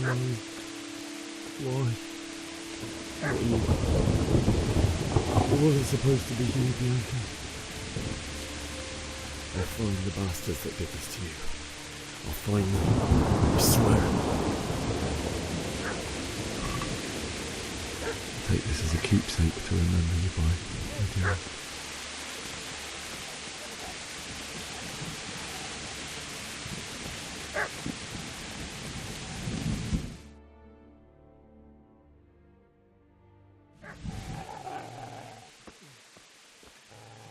Why? Not you. It wasn't supposed to be you, Bianca. I'll find the bastards that did this to you. I'll find them. I swear. Take this as a keepsake to remember you by, my dear.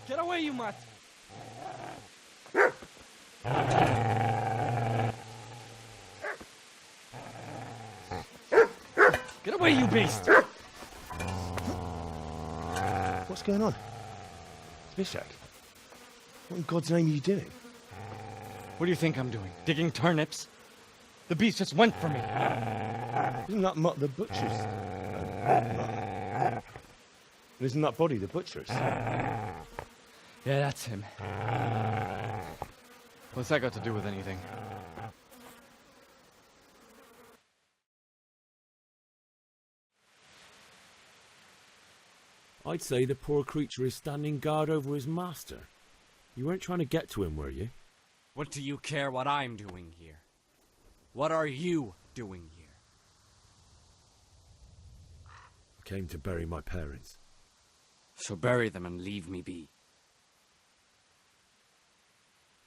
Get away, you mutt! Get away, you beast! What's going on? Bishak, what in God's name are you doing? What do you think I'm doing? Digging turnips? The beast just went for me. Isn't that Mutt the butcher's? Isn't that body the butcher's? Yeah, that's him. What's that got to do with anything? I'd say the poor creature is standing guard over his master. You weren't trying to get to him, were you? What do you care what I'm doing here? What are you doing here? I came to bury my parents. So bury them and leave me be.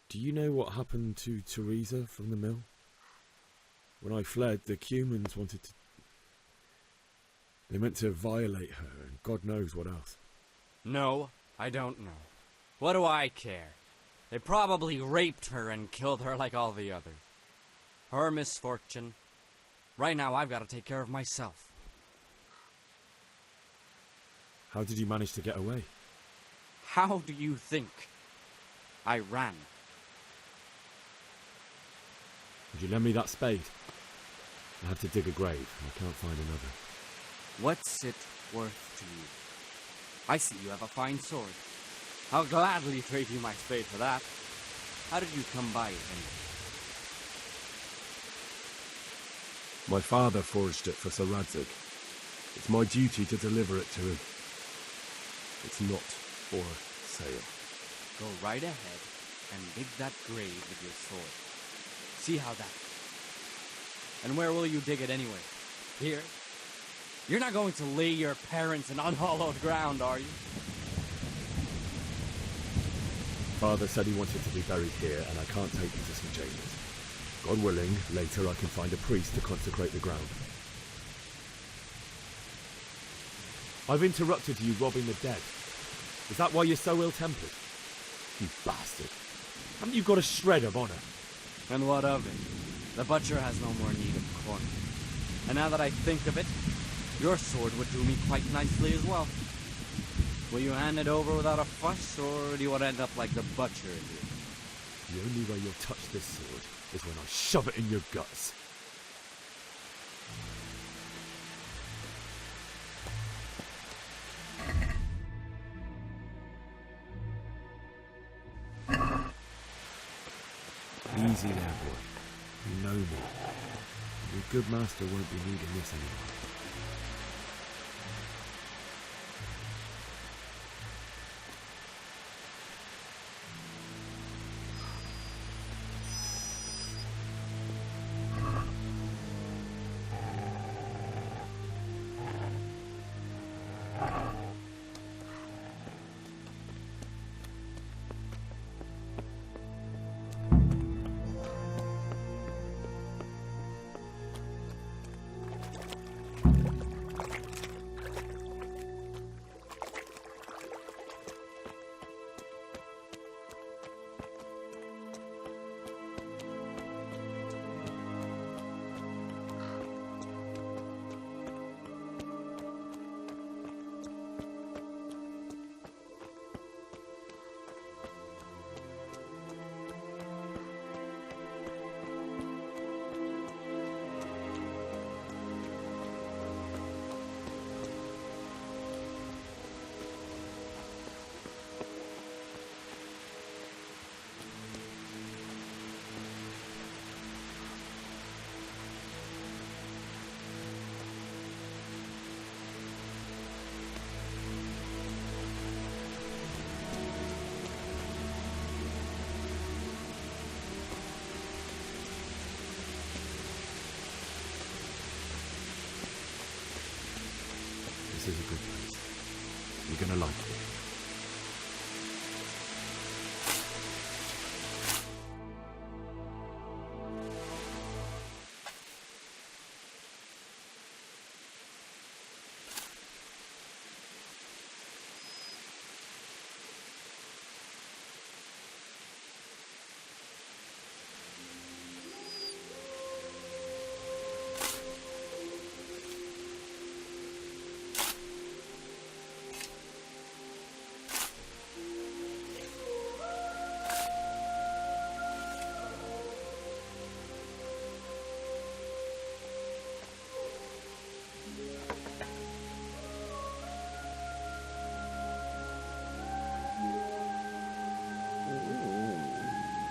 Do you know what happened to Teresa from the mill? When I fled, the Cumans wanted to... They meant to violate her, and God knows what else. No, I don't know. What do I care? They probably raped her and killed her like all the others. Her misfortune. Right now, I've got to take care of myself. How did you manage to get away? How do you think? I ran. Would you lend me that spade? I have to dig a grave, and I can't find another. What's it worth to you? I see you have a fine sword. I'll gladly trade you my spade for that. How did you come by it anyway? My father forged it for Sir Radzig. It's my duty to deliver it to him. It's not for sale. Go right ahead and dig that grave with your sword. See how that... And where will you dig it anyway? Here? You're not going to lay your parents in unhallowed ground, are you? Father said he wanted to be buried here, and I can't take him to St. James's. God willing, later I can find a priest to consecrate the ground. I've interrupted you robbing the dead. Is that why you're so ill-tempered? You bastard. Haven't you got a shred of honor? And what of it? The butcher has no more need of corn. And now that I think of it, your sword would do me quite nicely as well. Will you hand it over without a fuss, or do you want to end up like the butcher did? The only way you'll touch this sword is when I shove it in your guts. Easy there, boy. You know me. Your good master won't be needing this anymore. You're gonna like it.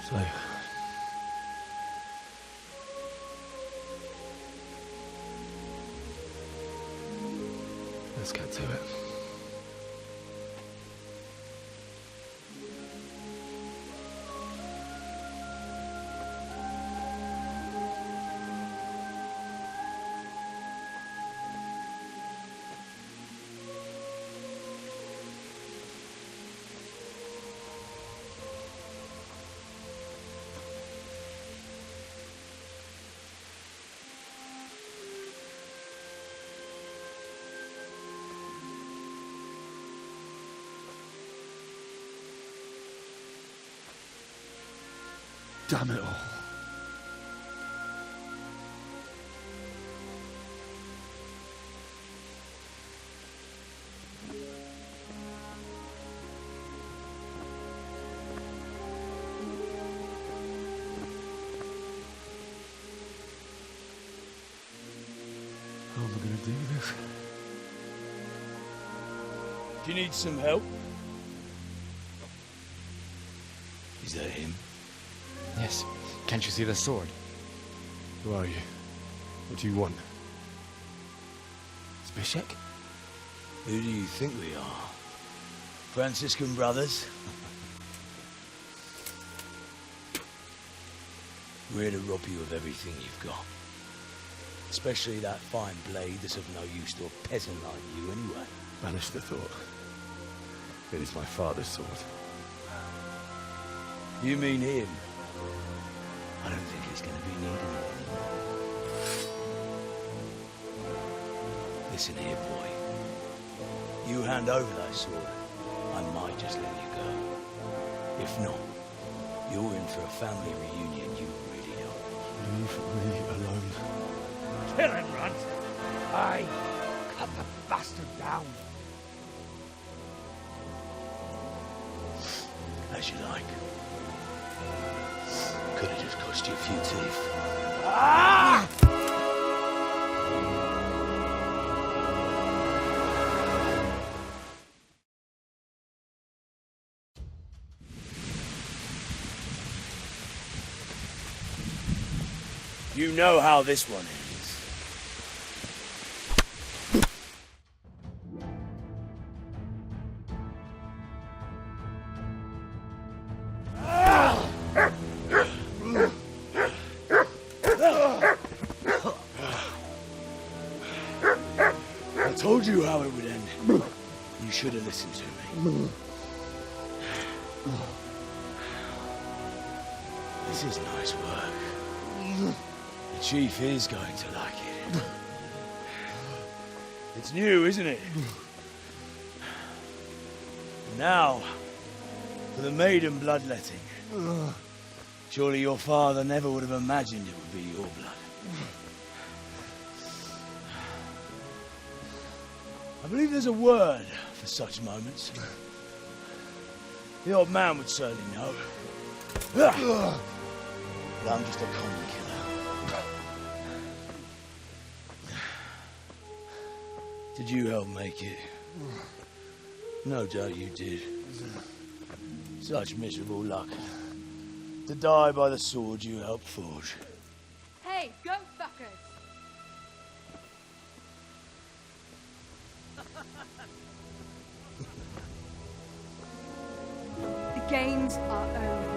So, let's get to it. Damn it all. How am I going to do this? Do you need some help? Is that him? Yes. Can't you see the sword? Who are you? What do you want? Zbyszek? Who do you think we are? Franciscan brothers? We're here to rob you of everything you've got. Especially that fine blade that's of no use to a peasant like you anyway. Banish the thought. It is my father's sword. You mean him? I don't think he's going to be needing it anymore. Listen here, boy. You hand over that sword, I might just let you go. If not, you're in for a family reunion you really don't. Leave me alone. Kill him, Runt! Aye, cut the bastard down. As you like. Could have just cost you a few teeth. Ah! You know how this one ends. I told you how it would end. You should have listened to me. This is nice work. The chief is going to like it. It's new, isn't it? Now, for the maiden bloodletting. Surely your father never would have imagined it would be your blood. I believe there's a word for such moments. The old man would certainly know. But I'm just a common killer. Did you help make it? No doubt you did. Such miserable luck. To die by the sword you helped forge. Hey, goat fuckers! The games are over.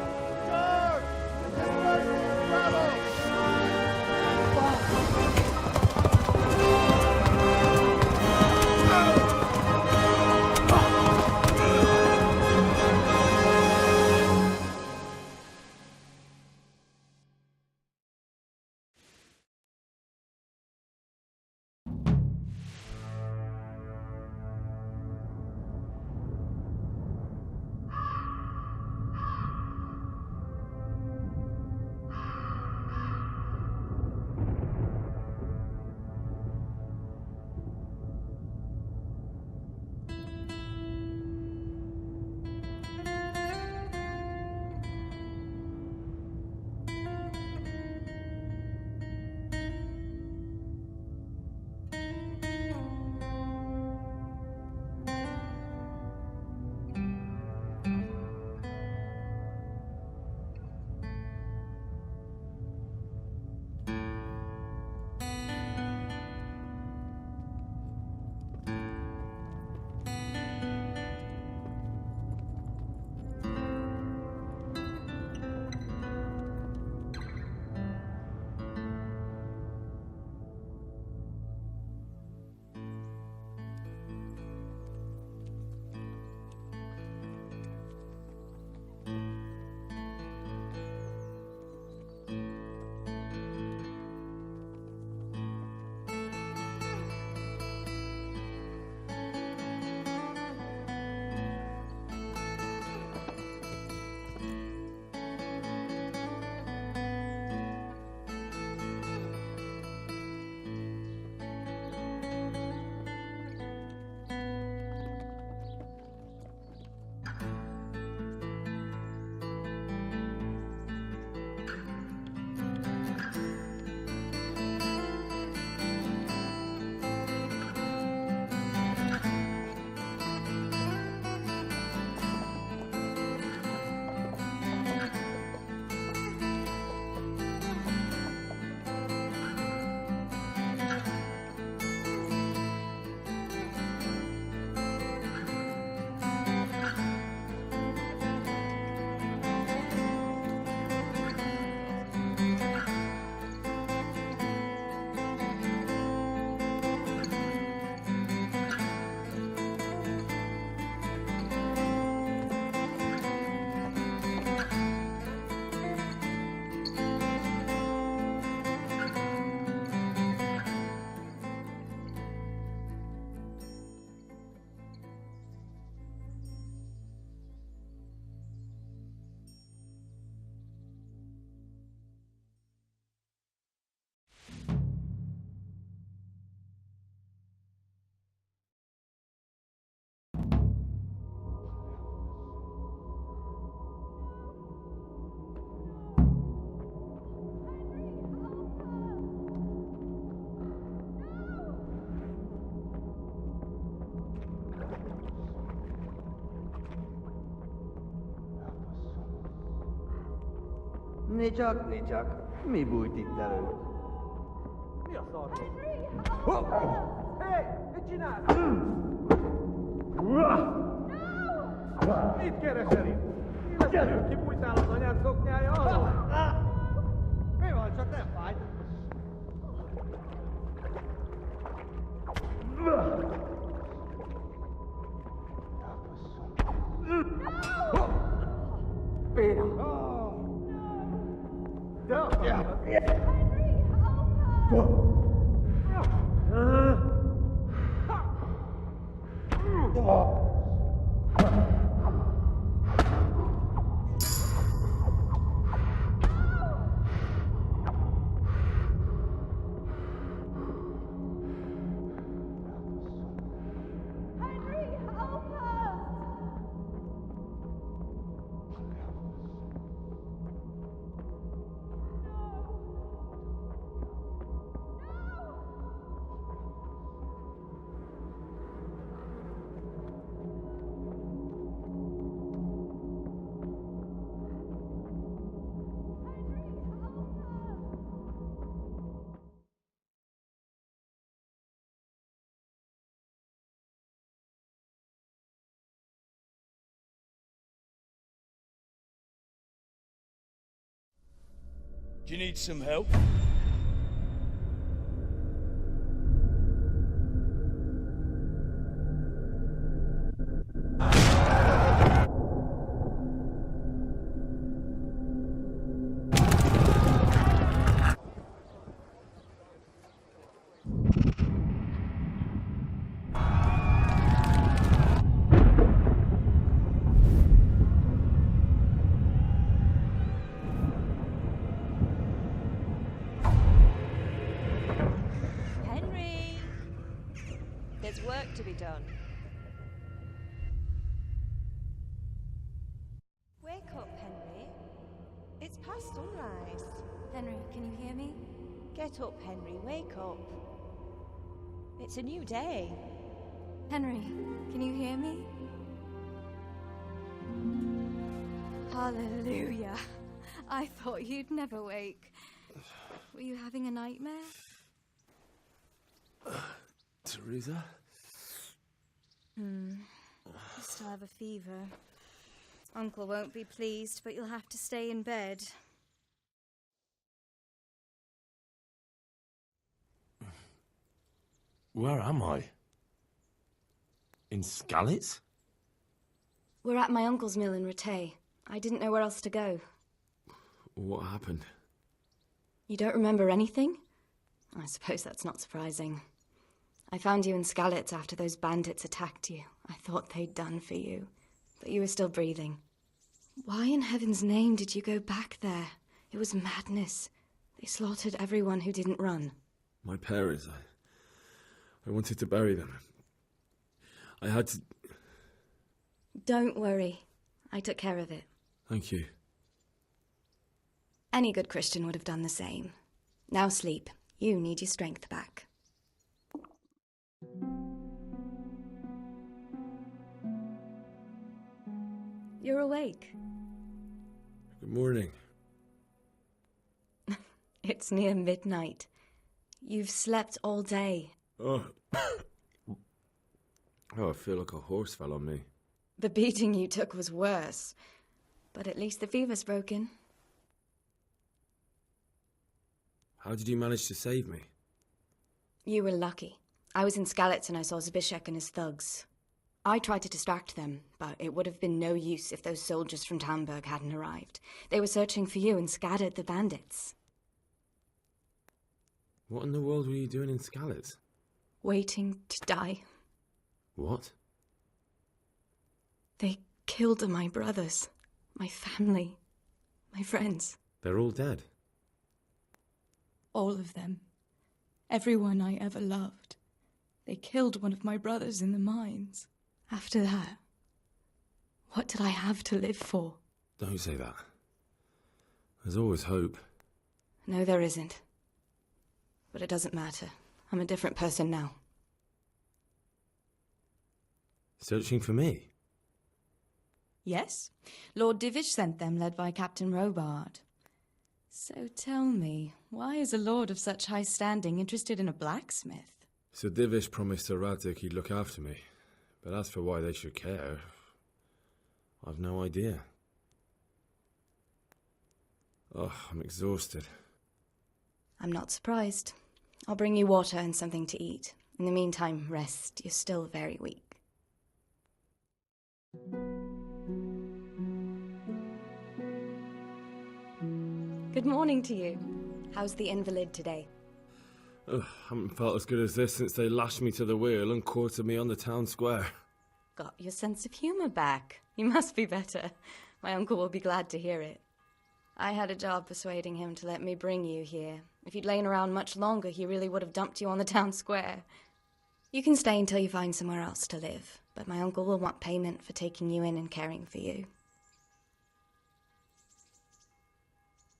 Nicsak. Mi bújt itt előtt? Mi a szar? Hé! Mit csinálsz? Mit keresel itt? Illetve kibújtál az anyád szoknyája alól? Mi van, csak nem fájt? Péna! Do you need some help? Henry! There's work to be done. Wake up, Henry. It's past sunrise. Henry, can you hear me? Get up, Henry. Wake up. It's a new day. Henry, can you hear me? Hallelujah. I thought you'd never wake. Were you having a nightmare? Teresa? You still have a fever. Uncle won't be pleased, but you'll have to stay in bed. Where am I? In Skalitz? We're at my uncle's mill in Rattay. I didn't know where else to go. What happened? You don't remember anything? I suppose that's not surprising. I found you in Skalitz after those bandits attacked you. I thought they'd done for you, but you were still breathing. Why in heaven's name did you go back there? It was madness. They slaughtered everyone who didn't run. My parents, I wanted to bury them. I had to... Don't worry. I took care of it. Thank you. Any good Christian would have done the same. Now sleep. You need your strength back. You're awake. Good morning. It's near midnight. You've slept all day. Oh. Oh, I feel like a horse fell on me. The beating you took was worse. But at least the fever's broken. How did you manage to save me? You were lucky. I was in Skalitz and I saw Zbyszek and his thugs. I tried to distract them, but it would have been no use if those soldiers from Tamburg hadn't arrived. They were searching for you and scattered the bandits. What in the world were you doing in Skalitz? Waiting to die. What? They killed my brothers, my family, my friends. They're all dead. All of them. Everyone I ever loved. They killed one of my brothers in the mines. After that, what did I have to live for? Don't say that. There's always hope. No, there isn't. But it doesn't matter. I'm a different person now. Searching for me? Yes. Lord Divish sent them, led by Captain Robard. So tell me, why is a lord of such high standing interested in a blacksmith? Sir Divish promised Sir Radzig he'd look after me, but as for why they should care, I've no idea. Oh, I'm exhausted. I'm not surprised. I'll bring you water and something to eat. In the meantime, rest. You're still very weak. Good morning to you. How's the invalid today? Ugh, haven't felt as good as this since they lashed me to the wheel and quartered me on the town square. Got your sense of humour back. You must be better. My uncle will be glad to hear it. I had a job persuading him to let me bring you here. If you'd lain around much longer, he really would have dumped you on the town square. You can stay until you find somewhere else to live, but my uncle will want payment for taking you in and caring for you.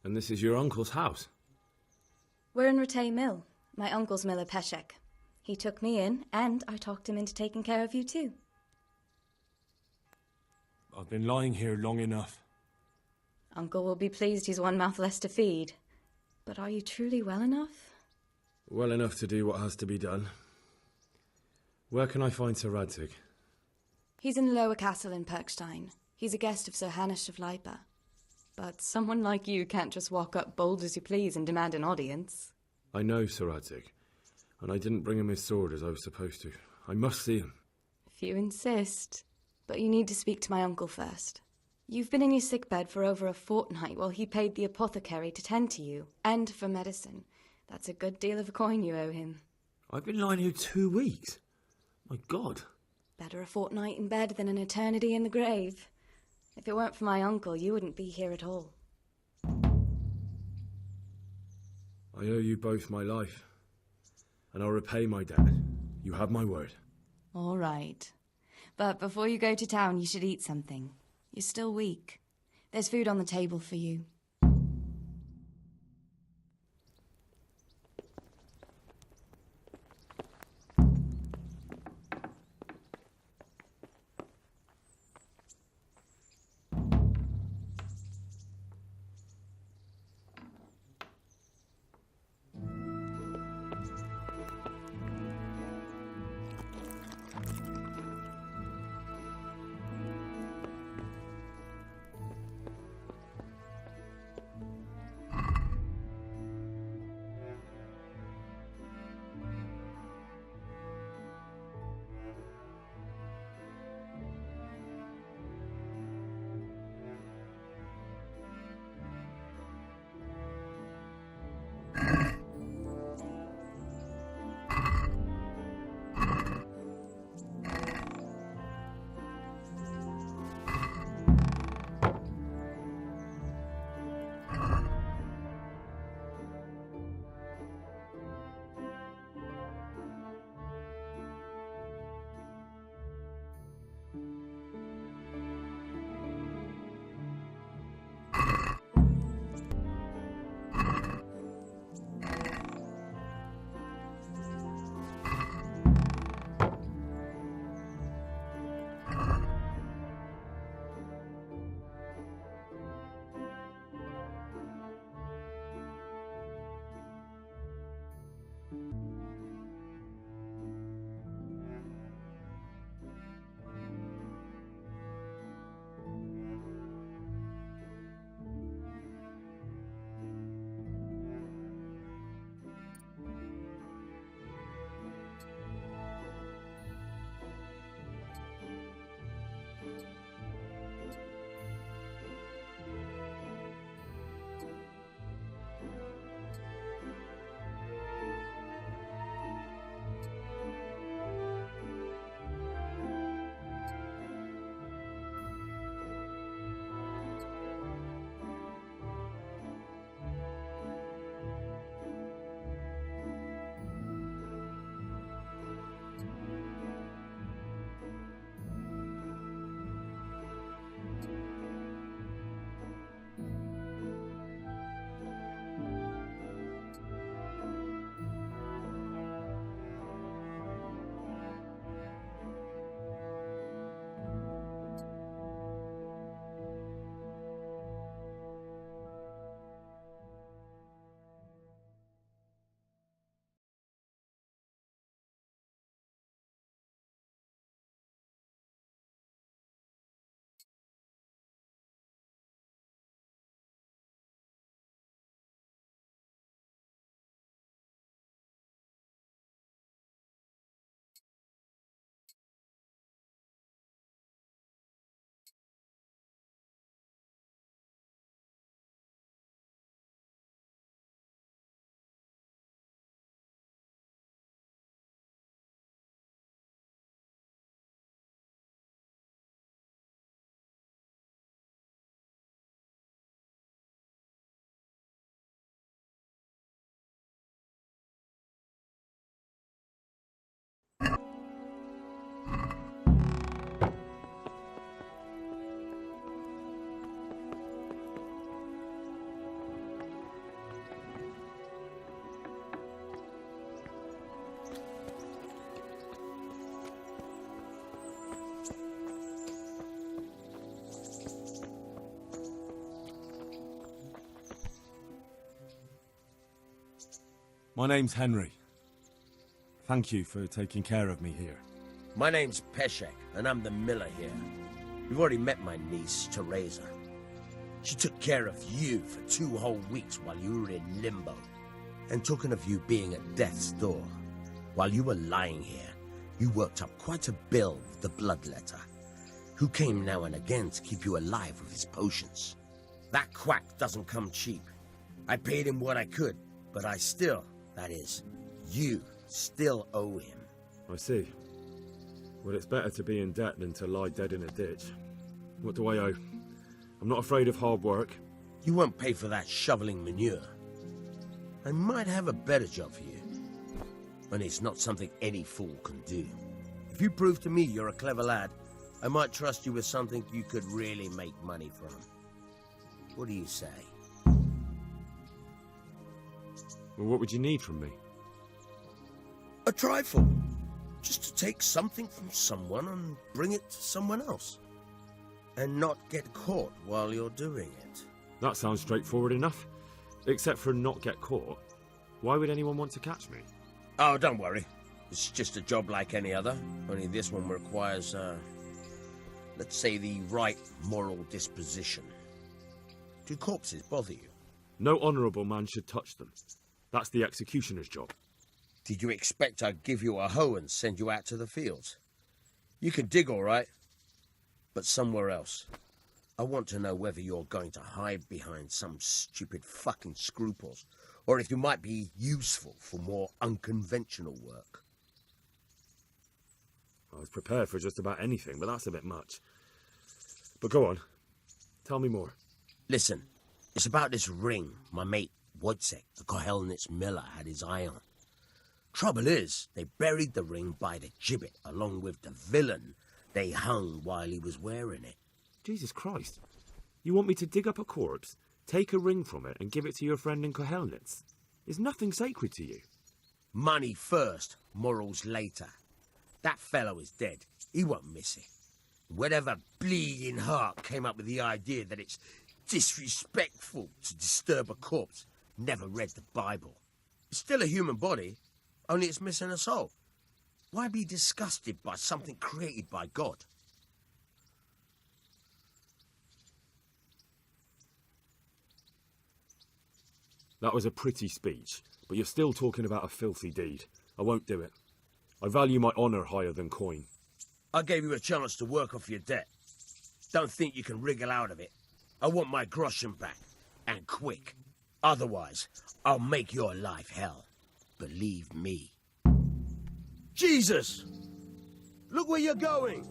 And this is your uncle's house? We're in Ratay Mill. My uncle's miller Peshek. He took me in, and I talked him into taking care of you too. I've been lying here long enough. Uncle will be pleased he's one mouth less to feed. But are you truly well enough? Well enough to do what has to be done. Where can I find Sir Radzig? He's in the lower castle in Perkstein. He's a guest of Sir Hanush of Leipa. But someone like you can't just walk up bold as you please and demand an audience. I know Sir Radzig, and I didn't bring him his sword as I was supposed to. I must see him. If you insist. But you need to speak to my uncle first. You've been in your sickbed for over a fortnight while he paid the apothecary to tend to you, and for medicine. That's a good deal of a coin you owe him. I've been lying here 2 weeks. My God. Better a fortnight in bed than an eternity in the grave. If it weren't for my uncle, you wouldn't be here at all. I owe you both my life, and I'll repay my debt. You have my word. All right. But before you go to town, you should eat something. You're still weak. There's food on the table for you. My name's Henry. Thank you for taking care of me here. My name's Peshek, and I'm the miller here. You've already met my niece, Teresa. She took care of you for 2 whole weeks while you were in limbo. And talking of you being at death's door, while you were lying here, you worked up quite a bill with the bloodletter, who came now and again to keep you alive with his potions. That quack doesn't come cheap. I paid him what I could, but I still, that is, you still owe him. I see. Well, it's better to be in debt than to lie dead in a ditch. What do I owe? I'm not afraid of hard work. You won't pay for that shoveling manure. I might have a better job for you. And it's not something any fool can do. If you prove to me you're a clever lad, I might trust you with something you could really make money from. What do you say? Well, what would you need from me? A trifle. Just to take something from someone and bring it to someone else. And not get caught while you're doing it. That sounds straightforward enough. Except for not get caught. Why would anyone want to catch me? Oh, don't worry. It's just a job like any other. Only this one requires, let's say, the right moral disposition. Do corpses bother you? No honourable man should touch them. That's the executioner's job. Did you expect I'd give you a hoe and send you out to the fields? You can dig all right, but somewhere else. I want to know whether you're going to hide behind some stupid fucking scruples, or if you might be useful for more unconventional work. I was prepared for just about anything, but that's a bit much. But go on. Tell me more. Listen, it's about this ring my mate Wojciech, the Kohelnitz miller, had his eye on. Trouble is, they buried the ring by the gibbet along with the villain they hung while he was wearing it. Jesus Christ. You want me to dig up a corpse, take a ring from it, and give it to your friend in Kohelnitz? Is nothing sacred to you? Money first, morals later. That fellow is dead. He won't miss it. Whatever bleeding heart came up with the idea that it's disrespectful to disturb a corpse never read the Bible. It's still a human body, only it's missing a soul. Why be disgusted by something created by God? That was a pretty speech, but you're still talking about a filthy deed. I won't do it. I value my honour higher than coin. I gave you a chance to work off your debt. Don't think you can wriggle out of it. I want my groschen back, and quick. Otherwise, I'll make your life hell. Believe me. Jesus! Look where you're going!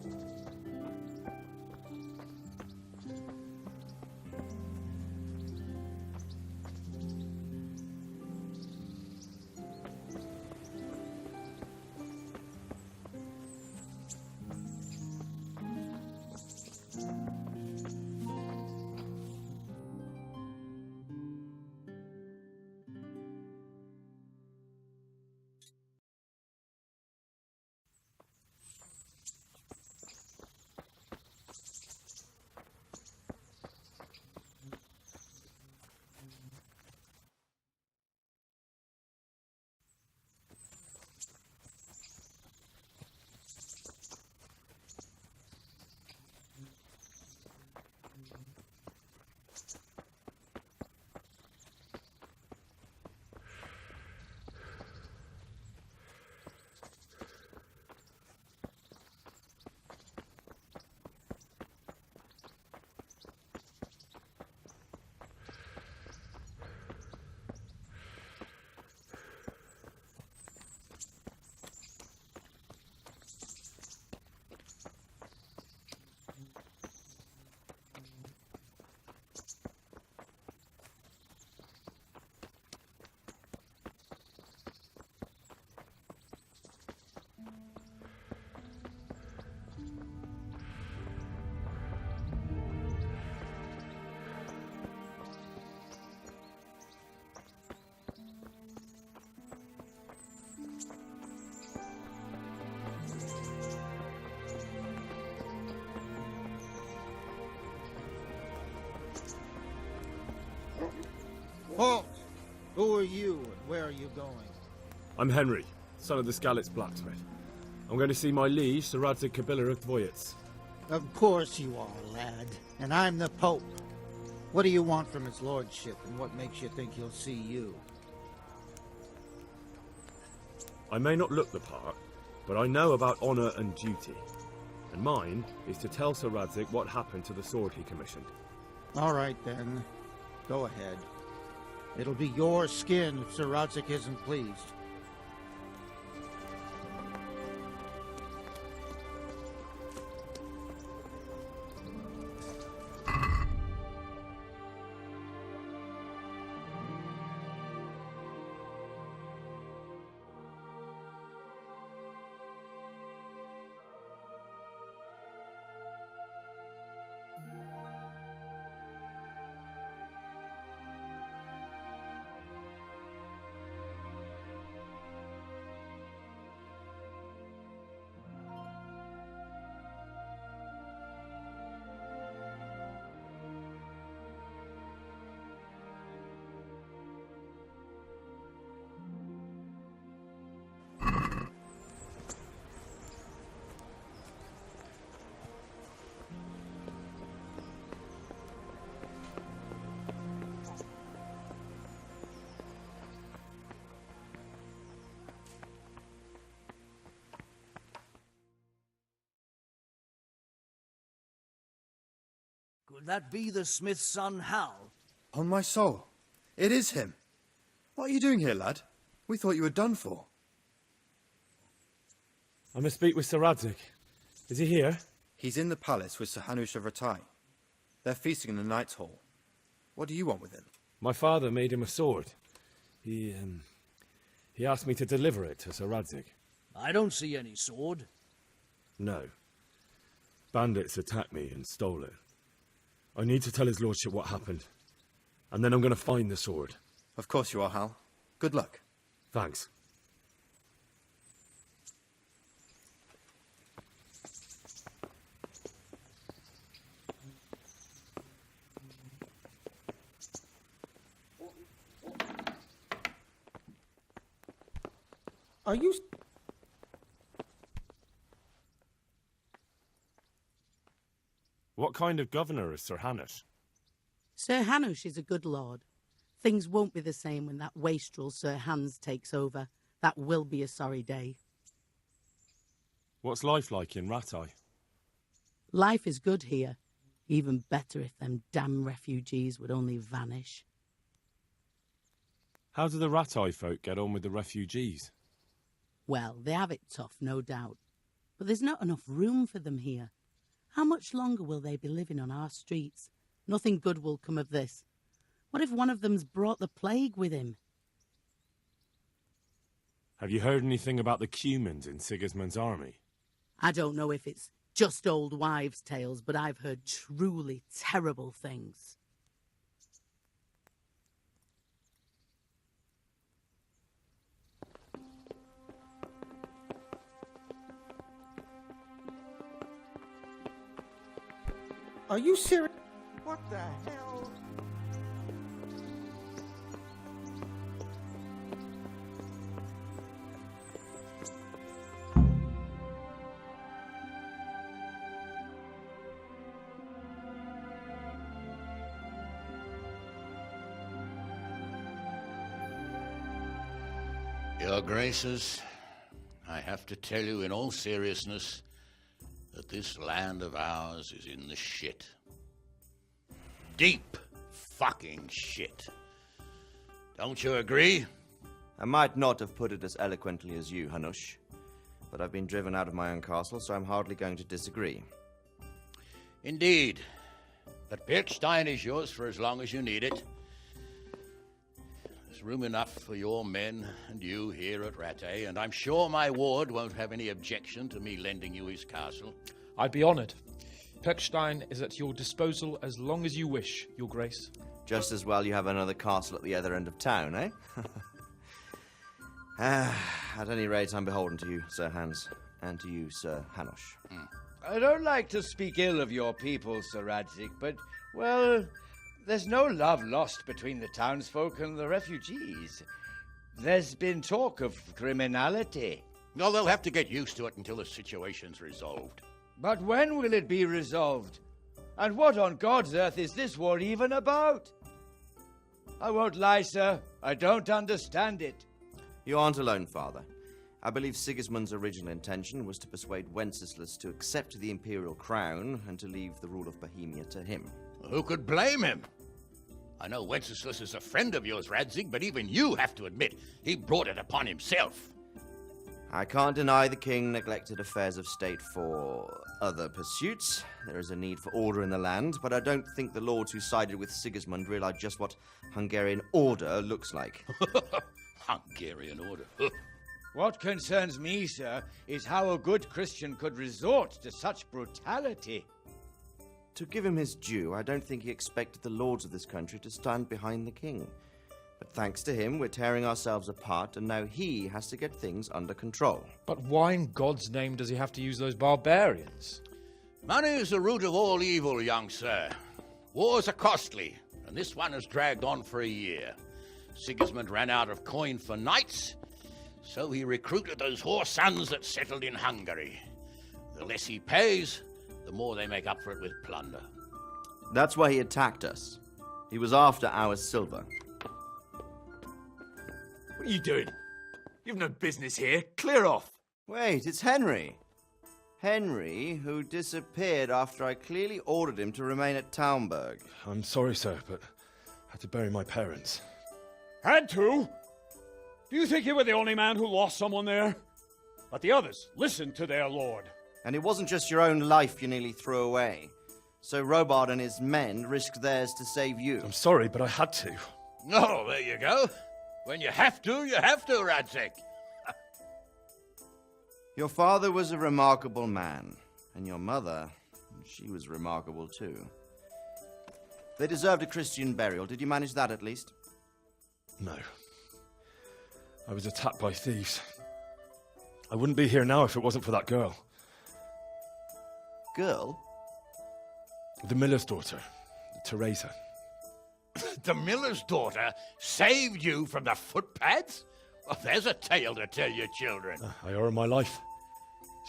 Halt! Who are you and where are you going? I'm Henry, son of the Skalitz blacksmith. I'm going to see my liege, Sir Radzig Kabiller of Dvoyets. Of course you are, lad. And I'm the Pope. What do you want from his lordship, and what makes you think he'll see you? I may not look the part, but I know about honour and duty. And mine is to tell Sir Radzig what happened to the sword he commissioned. All right, then. Go ahead. It'll be your skin if Sir Radzig isn't pleased. Could that be the smith's son, Hal? On my soul. It is him. What are you doing here, lad? We thought you were done for. I must speak with Sir Radzig. Is he here? He's in the palace with Sir Hanush of Rattay. They're feasting in the Knight's Hall. What do you want with him? My father made him a sword. He asked me to deliver it to Sir Radzig. I don't see any sword. No. Bandits attacked me and stole it. I need to tell his lordship what happened. And then I'm going to find the sword. Of course you are, Hal. Good luck. Thanks. Are you... What kind of governor is Sir Hanush? Sir Hanush is a good lord. Things won't be the same when that wastrel Sir Hans takes over. That will be a sorry day. What's life like in Rattay? Life is good here. Even better if them damn refugees would only vanish. How do the Rattay folk get on with the refugees? Well, they have it tough, no doubt. But there's not enough room for them here. How much longer will they be living on our streets? Nothing good will come of this. What if one of them's brought the plague with him? Have you heard anything about the Cumans in Sigismund's army? I don't know if it's just old wives' tales, but I've heard truly terrible things. Are you serious? What the hell? Your Graces, I have to tell you in all seriousness that this land of ours is in the shit. Deep fucking shit. Don't you agree? I might not have put it as eloquently as you, Hanush, but I've been driven out of my own castle, so I'm hardly going to disagree. Indeed. But Pirkstein is yours for as long as you need it. There's room enough for your men and you here at Rattay, and I'm sure my ward won't have any objection to me lending you his castle. I'd be honoured. Pirkstein is at your disposal as long as you wish, Your Grace. Just as well you have another castle at the other end of town, eh? At any rate, I'm beholden to you, Sir Hans, and to you, Sir Hanush. I don't like to speak ill of your people, Sir Radzig, but, well, there's no love lost between the townsfolk and the refugees. There's been talk of criminality. No, they'll have to get used to it until the situation's resolved. But when will it be resolved? And what on God's earth is this war even about? I won't lie, sir. I don't understand it. You aren't alone, Father. I believe Sigismund's original intention was to persuade Wenceslas to accept the imperial crown and to leave the rule of Bohemia to him. Who could blame him? I know Wenceslas is a friend of yours, Radzig, but even you have to admit he brought it upon himself. I can't deny the king neglected affairs of state for other pursuits. There is a need for order in the land, but I don't think the lords who sided with Sigismund realized just what Hungarian order looks like. Hungarian order? What concerns me, sir, is how a good Christian could resort to such brutality. To give him his due, I don't think he expected the lords of this country to stand behind the king. But thanks to him, we're tearing ourselves apart, and now he has to get things under control. But why in God's name does he have to use those barbarians? Money is the root of all evil, young sir. Wars are costly, and this one has dragged on for a year. Sigismund ran out of coin for knights, so he recruited those whore sons that settled in Hungary. The less he pays, the more they make up for it with plunder. That's why he attacked us. He was after our silver. What are you doing? You've no business here. Clear off. Wait, it's Henry. Henry, who disappeared after I clearly ordered him to remain at Taumberg. I'm sorry, sir, but I had to bury my parents. Had to? Do you think you were the only man who lost someone there? But the others listened to their lord. And it wasn't just your own life you nearly threw away. So Robard and his men risked theirs to save you. I'm sorry, but I had to. Oh, there you go. When you have to, Radzig. Your father was a remarkable man, and your mother, she was remarkable too. They deserved a Christian burial. Did you manage that at least? No. I was attacked by thieves. I wouldn't be here now if it wasn't for that girl. Girl? The miller's daughter, Teresa. The miller's daughter saved you from the footpads? Well, there's a tale to tell your children. I owe her my life.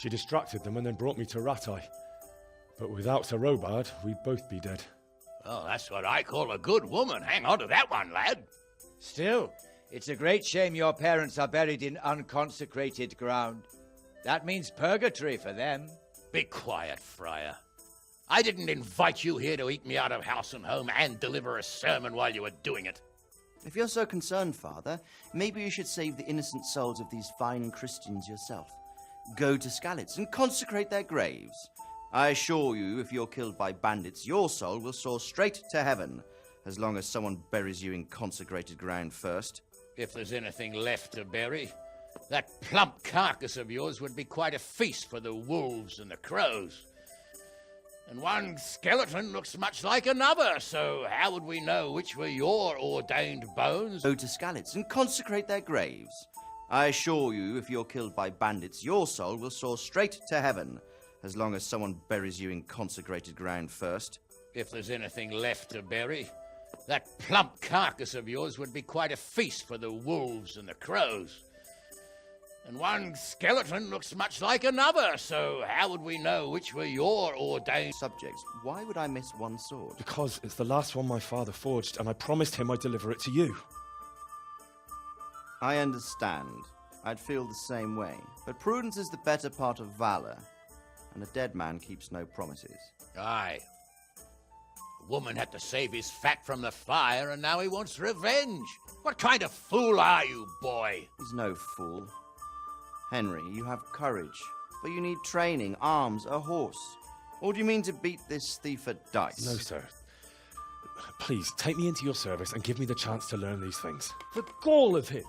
She distracted them and then brought me to Rattay. But without Sir Robard, we'd both be dead. Oh, that's what I call a good woman. Hang on to that one, lad. Still, it's a great shame your parents are buried in unconsecrated ground. That means purgatory for them. Be quiet, Friar. I didn't invite you here to eat me out of house and home and deliver a sermon while you were doing it. If you're so concerned, Father, maybe you should save the innocent souls of these fine Christians yourself. Go to Skalitz and consecrate their graves. I assure you, if you're killed by bandits, your soul will soar straight to heaven, as long as someone buries you in consecrated ground first. If there's anything left to bury, that plump carcass of yours would be quite a feast for the wolves and the crows. And one skeleton looks much like another, so how would we know which were your ordained bones? Go to Skalitz and consecrate their graves. I assure you, if you're killed by bandits, your soul will soar straight to heaven, as long as someone buries you in consecrated ground first. If there's anything left to bury, that plump carcass of yours would be quite a feast for the wolves and the crows. And one skeleton looks much like another, so how would we know which were your ordained subjects? Why would I miss one sword? Because it's the last one my father forged, and I promised him I'd deliver it to you. I understand. I'd feel the same way. But prudence is the better part of valor, and a dead man keeps no promises. Aye. The woman had to save his fat from the fire, and now he wants revenge. What kind of fool are you, boy? He's no fool. Henry, you have courage, but you need training, arms, a horse. Or do you mean to beat this thief at dice? No, sir. Please, take me into your service and give me the chance to learn these things. The gall of him!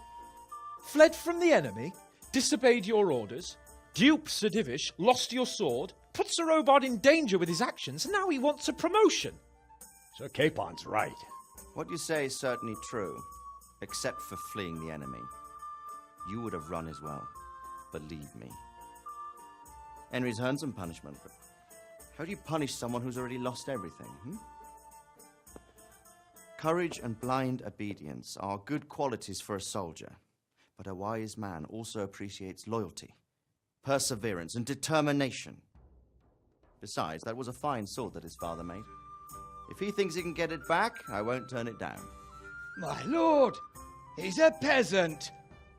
Fled from the enemy, disobeyed your orders, duped Sir Divish, lost your sword, put Sir Robard in danger with his actions, and now he wants a promotion. Sir Capon's right. What you say is certainly true, except for fleeing the enemy. You would have run as well. Believe me. Henry's earned some punishment, but how do you punish someone who's already lost everything, Courage and blind obedience are good qualities for a soldier. But a wise man also appreciates loyalty, perseverance, and determination. Besides, that was a fine sword that his father made. If he thinks he can get it back, I won't turn it down. My lord, he's a peasant.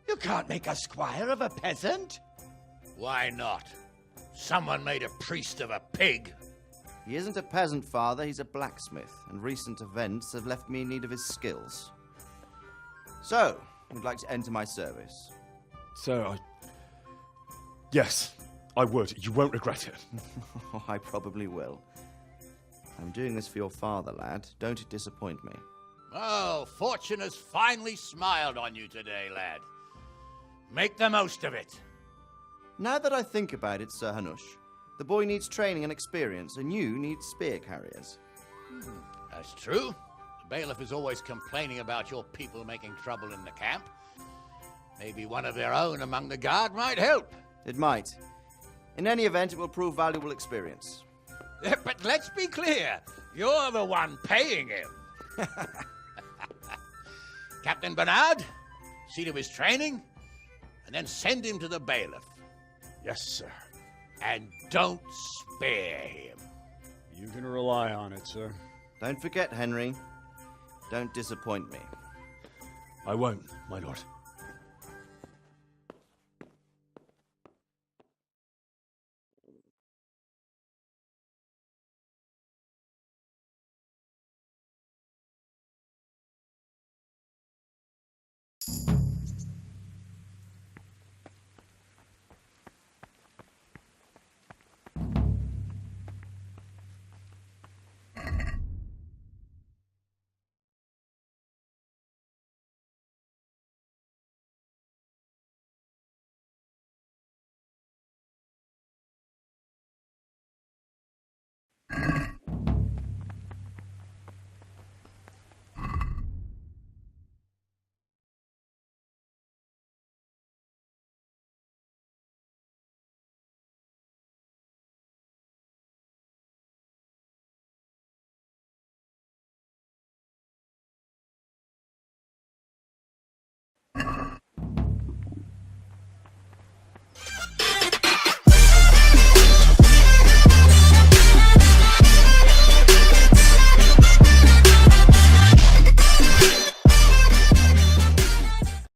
You can't make a squire of a peasant. Why not? Someone made a priest of a pig. He isn't a peasant, father. He's a blacksmith, and recent events have left me in need of his skills. So, you'd like to enter my service? Sir, Yes, I would. You won't regret it. I probably will. I'm doing this for your father, lad. Don't disappoint me. Oh, fortune has finally smiled on you today, lad. Make the most of it. Now that I think about it, Sir Hanush, the boy needs training and experience, and you need spear carriers. That's true. The bailiff is always complaining about your people making trouble in the camp. Maybe one of their own among the guard might help. It might. In any event, it will prove valuable experience. But let's be clear. You're the one paying him. Captain Bernard, see to his training, and then send him to the bailiff. Yes, sir. And don't spare him. You can rely on it, sir. Don't forget, Henry. Don't disappoint me. I won't, my lord.